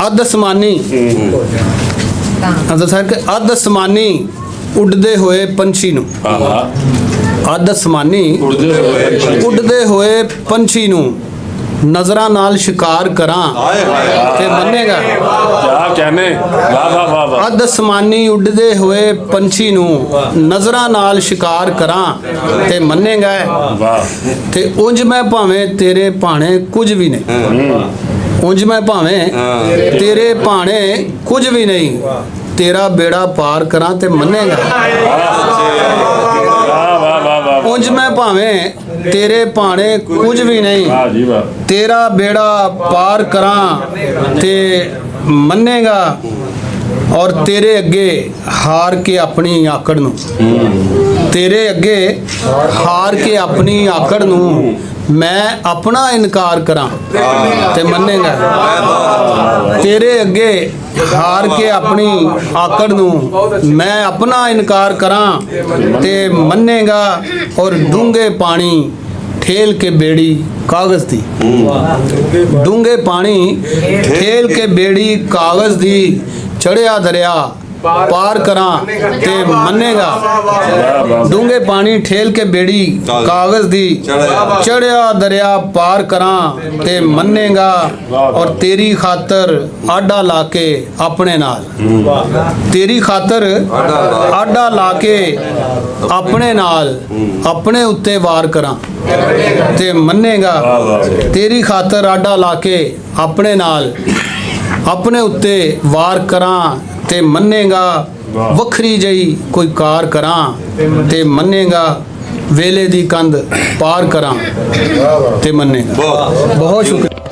ਅੱਧ ਅਸਮਾਨੀ ਦੱਸਿਆ ਕਿ ਅੱਧ ਅਸਮਾਨੀ ਉੱਡਦੇ ਹੋਏ ਪੰਛੀ ਨੂੰ ਅੱਧ ਅਸਮਾਨੀ ਉੱਡਦੇ ਹੋਏ ਪੰਛੀ ਨੂੰ ਨਜ਼ਰਾਂ ਨਾਲ ਸ਼ਿਕਾਰ ਕਰਾਂ ਤੇ ਮੰਨੇਗਾ। क्या कहने वाह वाह वाह वाह ਅੱਧ ਅਸਮਾਨੀ ਉੱਡਦੇ ਹੋਏ ਪੰਛੀ ਨੂੰ ਨਜ਼ਰਾਂ ਨਾਲ ਸ਼ਿਕਾਰ ਕਰਾਂ ਤੇ ਮੰਨੇਗਾ। वाह ਤੇ ਉਂਝ ਮੈਂ ਭਾਵੇਂ ਤੇਰੇ ਭਾਣੇ ਕੁਝ ਵੀ ਨਹੀਂ ਉਂਝ ਮੈਂ ਭਾਵੇਂ ਤੇਰੇ ਭਾਣੇ ਕੁਝ ਵੀ ਨਹੀਂ ਤੇਰਾ ਬੇੜਾ ਪਾਰ ਕਰਾਂ ਤੇ ਮੰਨੇਗਾ। वाह वाह वाह वाह ਉਂਝ ਮੈਂ ਭਾਵੇਂ ਤੇਰੇ ਭਾਣੇ ਕੁਝ ਵੀ ਨਹੀਂ वाह जी वाह ਤੇਰਾ ਬੇੜਾ ਪਾਰ ਕਰਾਂ ਤੇ ਮੰਨੇਗਾ। ਔਰ ਤੇਰੇ ਅੱਗੇ ਹਾਰ ਕੇ ਆਪਣੀ ਆਕੜ ਨੂੰ ਤੇਰੇ ਅੱਗੇ ਹਾਰ ਕੇ ਆਪਣੀ ਆਕੜ ਨੂੰ ਮੈਂ ਆਪਣਾ ਇਨਕਾਰ ਕਰਾਂ ਤੇ ਮੰਨੇਗਾ। ਤੇਰੇ ਅੱਗੇ ਹਾਰ ਕੇ ਆਪਣੀ ਆਕੜ ਨੂੰ ਮੈਂ ਆਪਣਾ ਇਨਕਾਰ ਕਰਾਂ ਤੇ ਮੰਨੇਗਾ। ਔਰ ਡੂੰਘੇ ਪਾਣੀ ਠੇਲ ਕੇ ਬੇੜੀ ਕਾਗਜ਼ ਦੀ ਡੂੰਘੇ ਪਾਣੀ ਠੇਲ ਕੇ ਬੇੜੀ ਕਾਗਜ਼ ਦੀ ਚੜਿਆ ਦਰਿਆ ਪਾਰ ਕਰਾਂ ਤੇ ਮੰਨੇਗਾ। ਡੂੰਘੇ ਪਾਣੀ ਠੇਲ ਕੇ ਬੇੜੀ ਕਾਗਜ਼ ਦੀ ਚੜਿਆ ਦਰਿਆ ਪਾਰ ਕਰਾਂ ਤੇ ਮੰਨੇਗਾ। ਔਰ ਤੇਰੀ ਖਾਤਰ ਆਡਾ ਲਾ ਕੇ ਆਪਣੇ ਨਾਲ ਤੇਰੀ ਖਾਤਰ ਆਡਾ ਲਾ ਕੇ ਆਪਣੇ ਨਾਲ ਆਪਣੇ ਉੱਤੇ ਵਾਰ ਕਰਾਂ ਤੇ ਮੰਨੇਗਾ। ਤੇਰੀ ਖਾਤਰ ਆਡਾ ਲਾ ਕੇ ਆਪਣੇ ਨਾਲ ਆਪਣੇ ਉੱਤੇ ਵਾਰ ਕਰਾਂ ਤੇ ਮੰਨੇਗਾ। ਵੱਖਰੀ ਜਈ ਕੋਈ ਕਾਰ ਕਰਾਂ ਤੇ ਮੰਨੇਗਾ। ਵੇਲੇ ਦੀ ਕੰਧ ਪਾਰ ਕਰਾਂ ਤੇ ਮੰਨੇਗਾ। ਬਹੁਤ ਸ਼ੁਕਰੀਆ।